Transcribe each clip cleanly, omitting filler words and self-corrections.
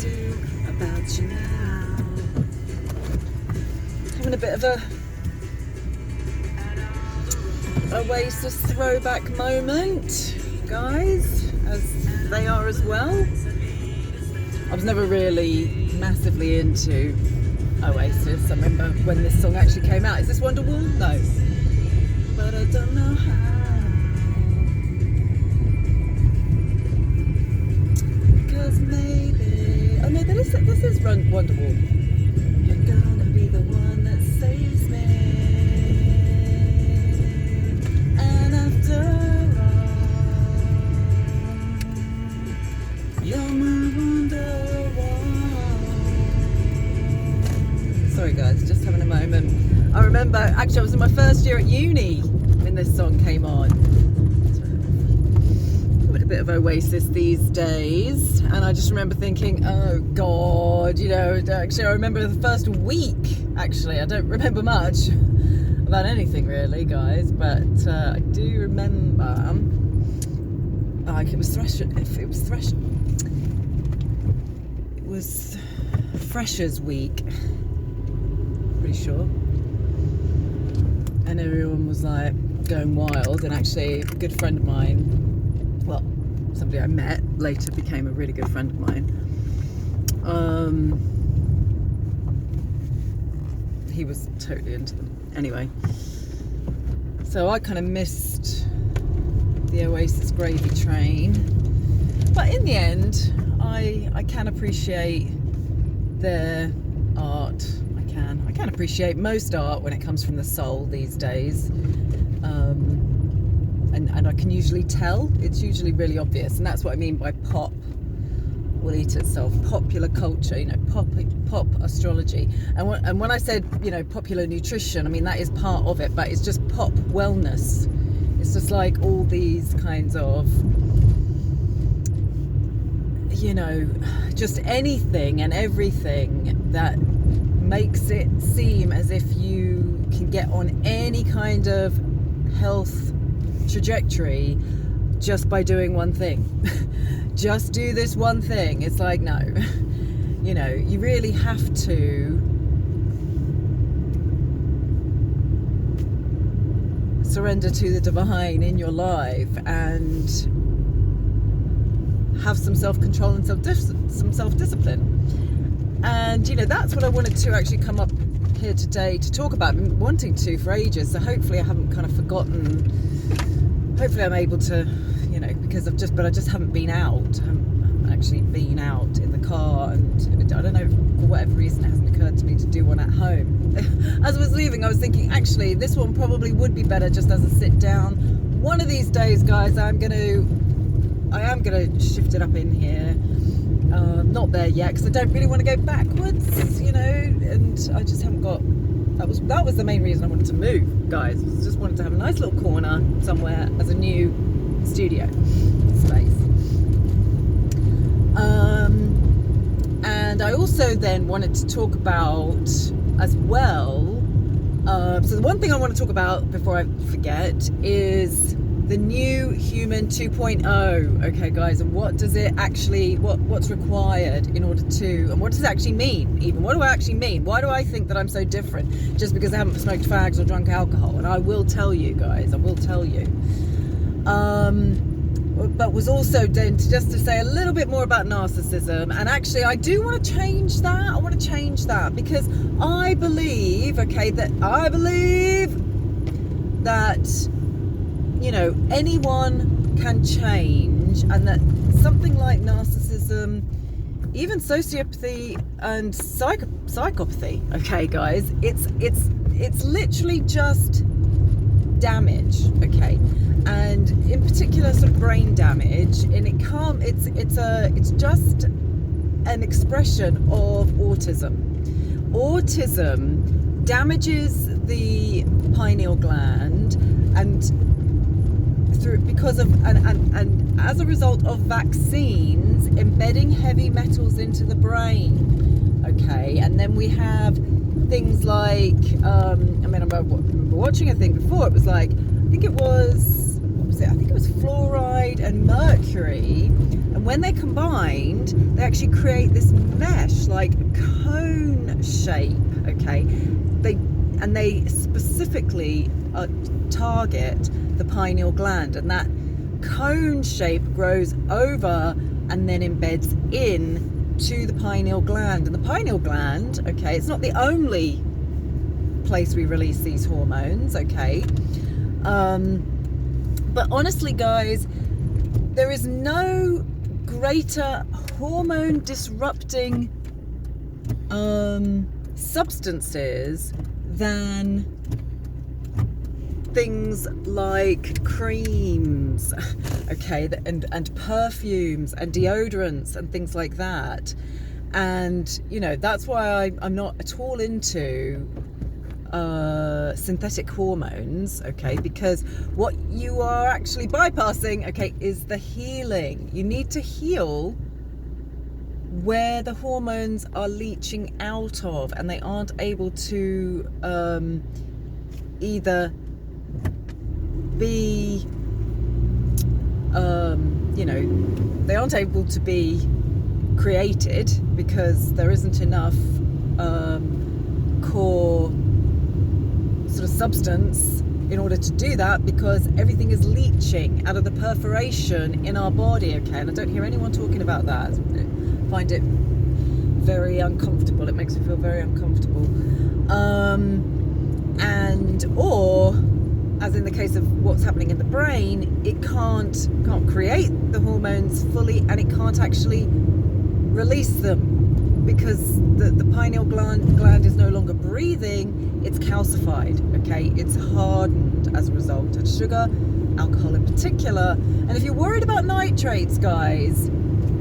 do about you now. Having a bit of a Oasis throwback moment, guys, as they are as well. I was never really massively into Oasis. I remember when this song actually came out. Is this Wonderwall? No. But I don't know how. Because maybe... Oh no, this is Wonderwall. You're gonna be the one that saves me. And after all, you're my Wonderwall. Sorry guys, just having a moment. I remember, actually I was in my first year at uni when this song came on. A bit of Oasis these days, and I just remember thinking, oh god, you know, actually I remember the first week, actually I don't remember much about anything really, guys, but I do remember like it was Freshers Week, pretty sure, and everyone was like going wild, and actually a good friend of mine, well, somebody I met later became a really good friend of mine. He was totally into them. Anyway, so I kind of missed the Oasis gravy train, but in the end, I can appreciate their art. I can appreciate most art when it comes from the soul these days. And I can usually tell. It's usually really obvious, and that's what I mean by pop will eat itself. Popular culture, you know, pop astrology, and when I said, you know, popular nutrition, I mean that is part of it, but it's just pop wellness. It's just like all these kinds of, you know, just anything and everything that makes it seem as if you can get on any kind of health trajectory just by doing one thing. Just do this one thing. It's like, no, you know, you really have to surrender to the divine in your life and have some self-control and some self-discipline. And you know, that's what I wanted to actually come up here today to talk about. I've been wanting to for ages, so hopefully I haven't kind of forgotten. Hopefully I'm able to, you know, because I just haven't been out. I haven't actually been out in the car, and I don't know, for whatever reason it hasn't occurred to me to do one at home. As I was leaving, I was thinking, actually, this one probably would be better just as a sit down. One of these days, guys, I am gonna shift it up in here. Not there yet, because I don't really want to go backwards, you know, and I just haven't got. That was the main reason I wanted to move, guys. I just wanted to have a nice little corner somewhere as a new studio space. And I also then wanted to talk about as well. So the one thing I want to talk about before I forget is the new human 2.0. Okay, guys, and what does it actually, what's required in order to, and what does it actually mean even? What do I actually mean? Why do I think that I'm so different just because I haven't smoked fags or drunk alcohol? And I will tell you guys, I will tell you. But was also then just to say a little bit more about narcissism. And actually I do want to change that. I want to change that because I believe, that you know, anyone can change, and that something like narcissism, even sociopathy and psychopathy, okay guys, it's literally just damage, okay, and in particular sort of brain damage, and it's just an expression of autism. Autism damages the pineal gland, and as a result of vaccines embedding heavy metals into the brain, okay, and then we have things like I remember watching a thing before. It was like, I think it was was it? I think it was fluoride and mercury, and when they're combined, they actually create this mesh, like cone shape. Okay, they specifically target the pineal gland, and that cone shape grows over and then embeds in to the pineal gland. And the pineal gland, okay, it's not the only place we release these hormones, okay, but honestly, guys, there is no greater hormone disrupting substances than things like creams, okay, and perfumes and deodorants and things like that. And you know, that's why I'm not at all into synthetic hormones, okay, because what you are actually bypassing, okay, is the healing. You need to heal where the hormones are leaching out of, and they aren't able to either be you know, they aren't able to be created because there isn't enough core sort of substance in order to do that, because everything is leaching out of the perforation in our body, okay? And I don't hear anyone talking about that. I find it very uncomfortable. It makes me feel very uncomfortable. Or as in the case of what's happening in the brain, it can't create the hormones fully, and it can't actually release them because the pineal gland is no longer breathing. It's calcified, okay? It's hardened as a result of sugar, alcohol in particular. And if you're worried about nitrates, guys,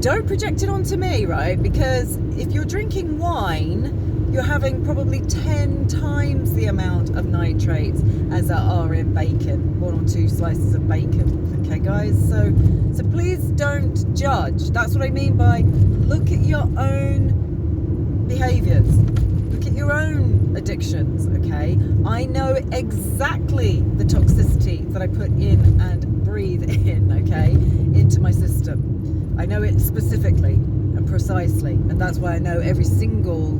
don't project it onto me, right? Because if you're drinking wine, you're having probably 10 times the amount of nitrates as there are in bacon, 1 or 2 slices of bacon, okay, guys? So please don't judge. That's what I mean by look at your own behaviors, look at your own addictions, okay? I know exactly the toxicity that I put in and breathe in, okay, into my system. I know it specifically and precisely, and that's why I know every single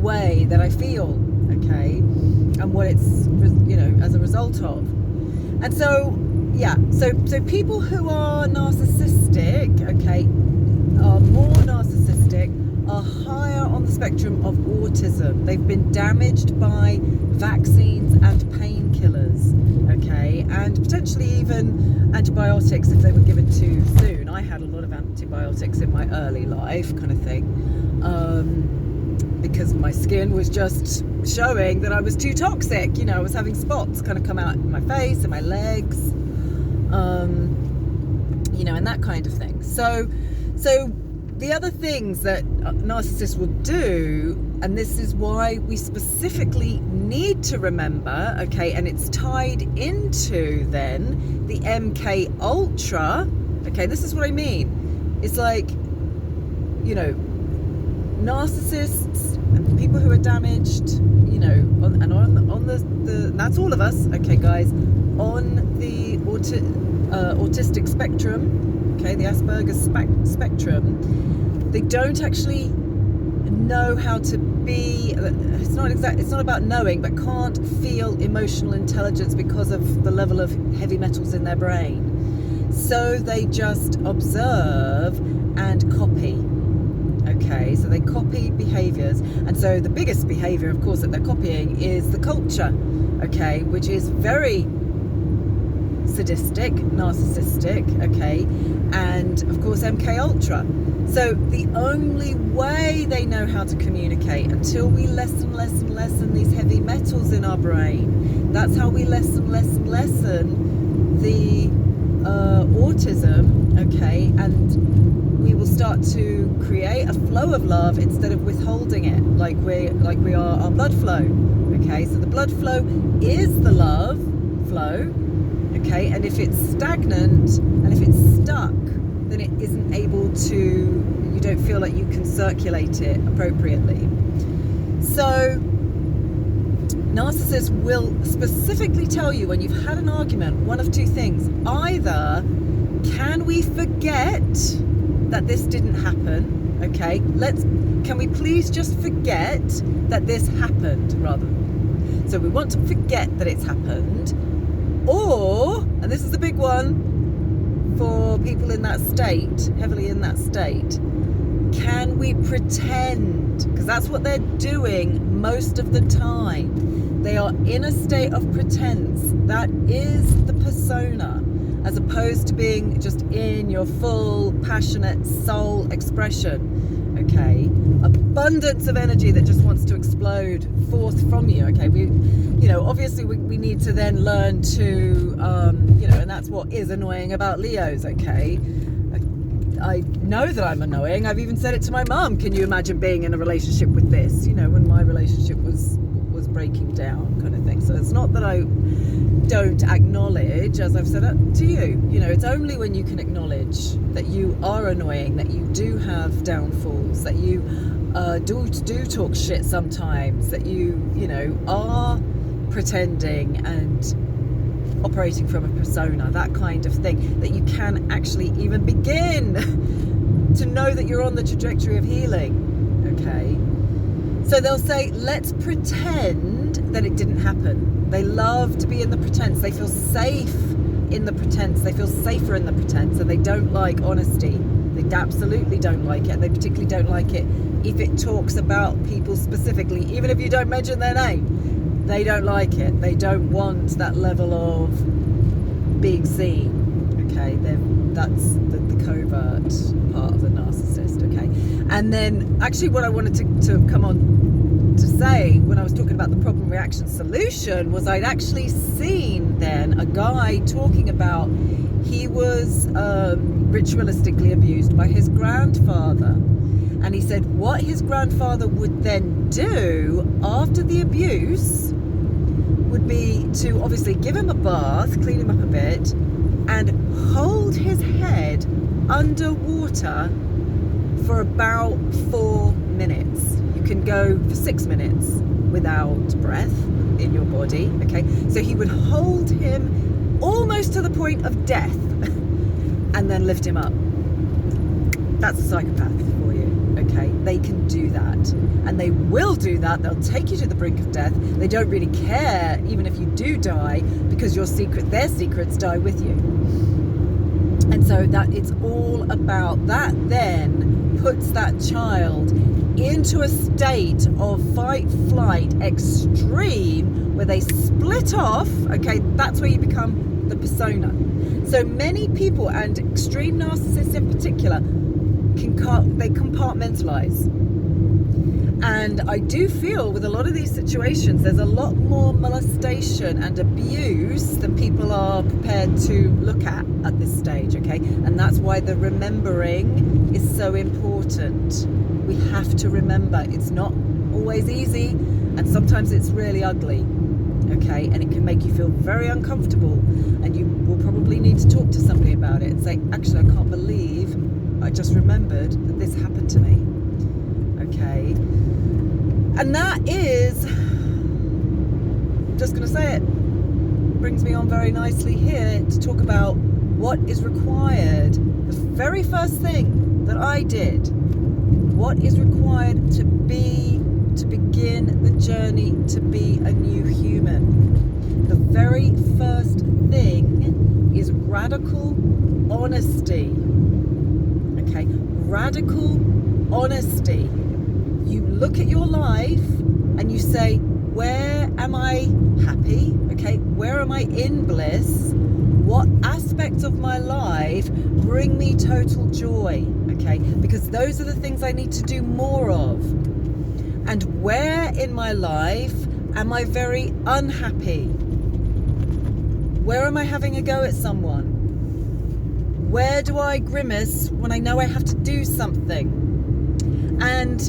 way that I feel, okay, and what it's, you know, as a result of. And so yeah, so people who are narcissistic, okay, are more narcissistic, are higher on the spectrum of autism. They've been damaged by vaccines and painkillers, okay, and potentially even antibiotics if they were given too soon. I had a lot of antibiotics in my early life, kind of thing, because my skin was just showing that I was too toxic. You know, I was having spots kind of come out in my face and my legs, you know, and that kind of thing. So the other things that narcissists will do, and this is why we specifically need to remember, okay, and it's tied into then the MK Ultra, okay, this is what I mean. It's like, you know, narcissists and people who are damaged, you know, on the that's all of us, okay, guys, on the autistic spectrum, okay, the Asperger's spectrum, they don't actually know how to be, it's not about knowing, but can't feel emotional intelligence because of the level of heavy metals in their brain. So they just observe and copy. Okay, so they copy behaviors, and so the biggest behavior, of course, that they're copying is the culture, okay, which is very sadistic, narcissistic, okay, and of course MK Ultra. So the only way they know how to communicate, until we lessen these heavy metals in our brain, that's how we lessen the autism, okay, and we will start to create a flow of love instead of withholding it, like we are our blood flow, okay? So the blood flow is the love flow, okay? And if it's stagnant and if it's stuck, then it isn't able to, you don't feel like you can circulate it appropriately. So Narcissists will specifically tell you when you've had an argument, one of two things. Either, can we forget that this didn't happen? Okay, can we please just forget that this happened, rather? So we want to forget that it's happened. Or, and this is the big one for people in that state, heavily in that state, can we pretend? Because that's what they're doing most of the time. They are in a state of pretense. That is the persona, as opposed to being just in your full, passionate soul expression. Okay, abundance of energy that just wants to explode forth from you. Okay, obviously we need to then learn to, and that's what is annoying about Leos. Okay, I know that I'm annoying. I've even said it to my mum. Can you imagine being in a relationship with this? When my relationship was breaking down, kind of thing. So it's not that I don't acknowledge, as I've said it to you. It's only when you can acknowledge that you are annoying, that you do have downfalls, that you do talk shit sometimes, that you are pretending and operating from a persona, that kind of thing, that you can actually even begin to know that you're on the trajectory of healing. Okay, so they'll say, let's pretend that it didn't happen. They love to be in the pretense. They feel safe in the pretense. They feel safer in the pretense, and they don't like honesty. They absolutely don't like it. They particularly don't like it if it talks about people specifically, even if you don't mention their name. They don't like it. They don't want that level of being seen. Okay, that's the covert part of the narcissist. Okay, and then actually what I wanted to come on to say when I was talking about the problem, reaction, solution was I'd actually seen then a guy talking about he was ritualistically abused by his grandfather. And he said what his grandfather would then do after the abuse would be to obviously give him a bath, clean him up a bit, and hold his head underwater for about 4 minutes. You can go for 6 minutes without breath in your body. Okay, so he would hold him almost to the point of death and then lift him up. That's a psychopath for you. Okay, they can do that, and they will do that. They'll take you to the brink of death. They don't really care even if you do die, because their secrets die with you. And so that it's all about that. Then puts that child into a state of fight, flight, extreme, where they split off. Okay, that's where you become the persona. So many people, and extreme narcissists in particular, they compartmentalize. And I do feel with a lot of these situations there's a lot more molestation and abuse than people are prepared to look at this stage. Okay, and that's why the remembering is so important. We have to remember. It's not always easy, and sometimes it's really ugly. Okay, and it can make you feel very uncomfortable, and you will probably need to talk to somebody about it and say, actually, I can't believe I just remembered that this happened to me. Okay, and that is, just going to say it, brings me on very nicely here to talk about what is required. The very first thing that I did, what is required to begin the journey to be a new human. The very first thing is radical honesty. Okay, radical honesty. You look at your life and you say, where am I happy? Okay, where am I in bliss? What aspects of my life bring me total joy? Okay, because those are the things I need to do more of. And where in my life am I very unhappy? Where am I having a go at someone? Where do I grimace when I know I have to do something? And,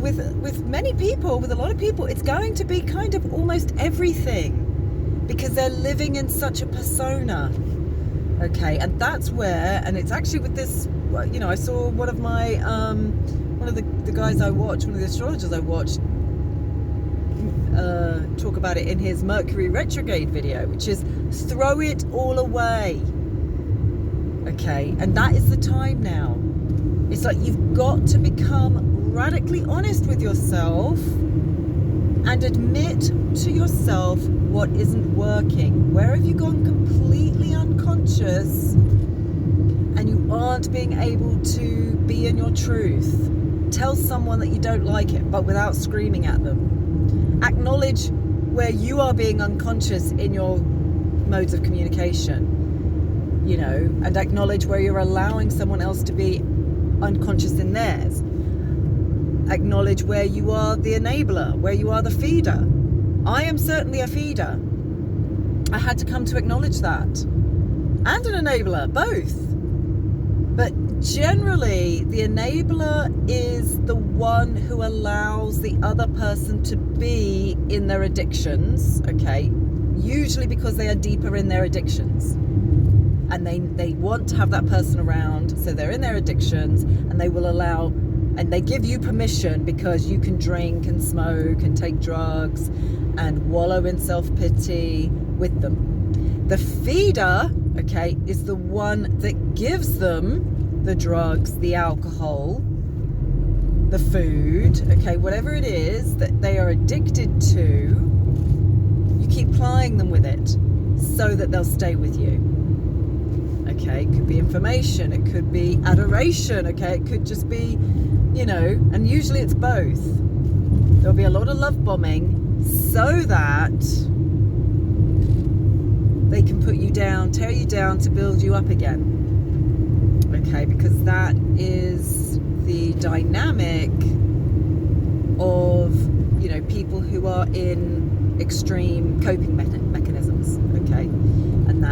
with many people, with a lot of people, it's going to be kind of almost everything, because they're living in such a persona. Okay, and that's where, and it's actually with this, I saw one of my, one of the guys I watch, one of the astrologers I watched, talk about it in his Mercury retrograde video, which is throw it all away. Okay, and that is the time now. It's like you've got to become radically honest with yourself and admit to yourself what isn't working. Where have you gone completely unconscious and you aren't being able to be in your truth? Tell someone that you don't like it, but without screaming at them. Acknowledge where you are being unconscious in your modes of communication, you know, and acknowledge where you're allowing someone else to be unconscious in theirs. Acknowledge where you are the enabler, where you are the feeder. I am certainly a feeder. I had to come to acknowledge that. And an enabler, both. But generally, the enabler is the one who allows the other person to be in their addictions, okay? Usually because they are deeper in their addictions. And they want to have that person around, so they're in their addictions, and they will allow, and they give you permission because you can drink and smoke and take drugs and wallow in self-pity with them. The feeder, okay, is the one that gives them the drugs, the alcohol, the food, okay, whatever it is that they are addicted to. You keep plying them with it so that they'll stay with you. Okay, it could be information, it could be adoration, okay, it could just be, you know, and usually it's both. There'll be a lot of love bombing so that they can put you down, tear you down to build you up again. Okay, because that is the dynamic of, you know, people who are in extreme coping mechanisms, okay? And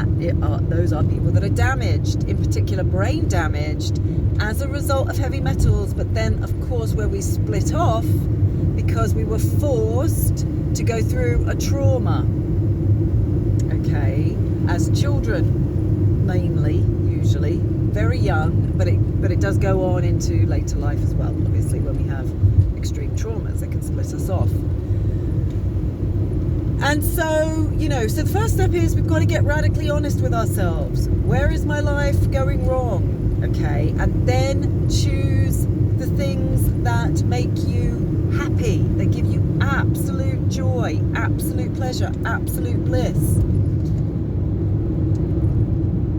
those are people that are damaged, in particular brain damaged, as a result of heavy metals. But then, of course, where we split off because we were forced to go through a trauma, okay, as children, mainly, usually, very young, but it does go on into later life as well. Obviously, when we have extreme traumas, it can split us off. And so, you know, so the first step is we've got to get radically honest with ourselves. Where is my life going wrong? Okay, and then choose the things that make you happy, that give you absolute joy, absolute pleasure, absolute bliss.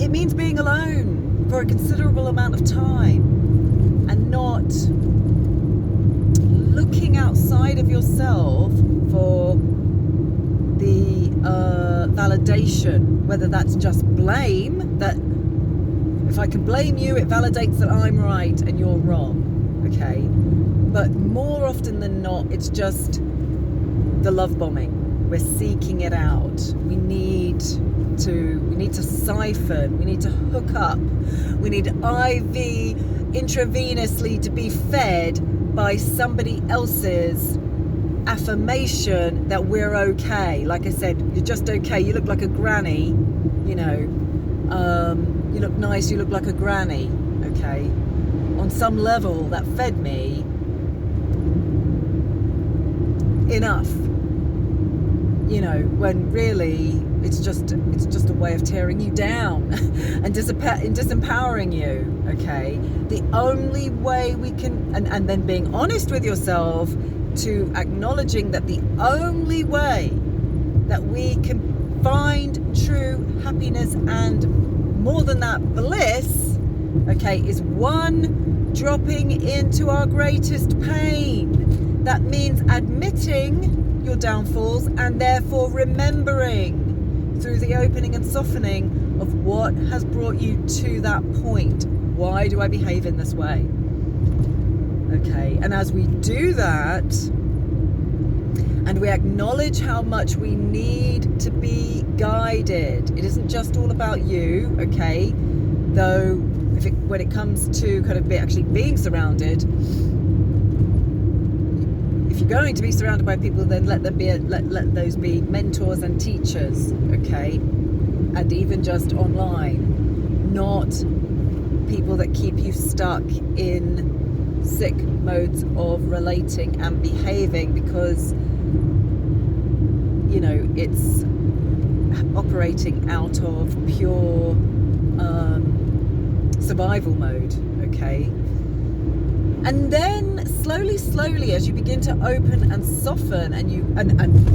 It means being alone for a considerable amount of time and not looking outside of yourself for the validation, whether that's just blame, that if I can blame you, it validates that I'm right and you're wrong, okay? But more often than not, it's just the love bombing. We're seeking it out. We need to siphon, we need to hook up, we need IV intravenously to be fed by somebody else's affirmation that we're okay. Like I said, you're just okay, you look like a granny, you know, you look nice, you look like a granny, okay? On some level that fed me enough, you know, when really it's just a way of tearing you down and disempowering you, okay? The only way we can, and then being honest with yourself, to acknowledging that the only way that we can find true happiness and more than that bliss, okay, is one, dropping into our greatest pain. That means admitting your downfalls and therefore remembering through the opening and softening of what has brought you to that point. Why do I behave in this way? Okay, and as we do that, and we acknowledge how much we need to be guided, it isn't just all about you, okay? Though, when it comes to kind of actually being surrounded, if you're going to be surrounded by people, then let those be mentors and teachers, okay? And even just online, not people that keep you stuck in sick modes of relating and behaving, because you know, it's operating out of pure survival mode, okay? And then slowly, as you begin to open and soften, and you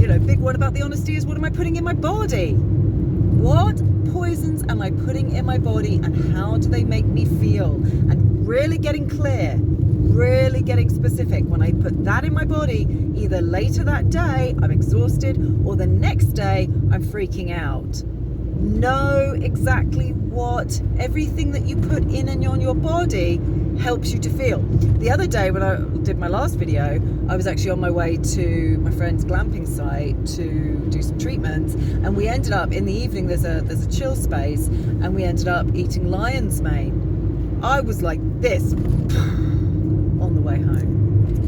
know, big one about the honesty is, what am I putting in my body? What poisons am I putting in my body, and how do they make me feel? And really getting clear, really getting specific. When I put that in my body, either later that day I'm exhausted, or the next day I'm freaking out. Know exactly what everything that you put in and on your body helps you to feel. The other day when I did my last video, I was actually on my way to my friend's glamping site to do some treatments, and we ended up in the evening, there's a chill space, and we ended up eating lion's mane. I was like this on the way home.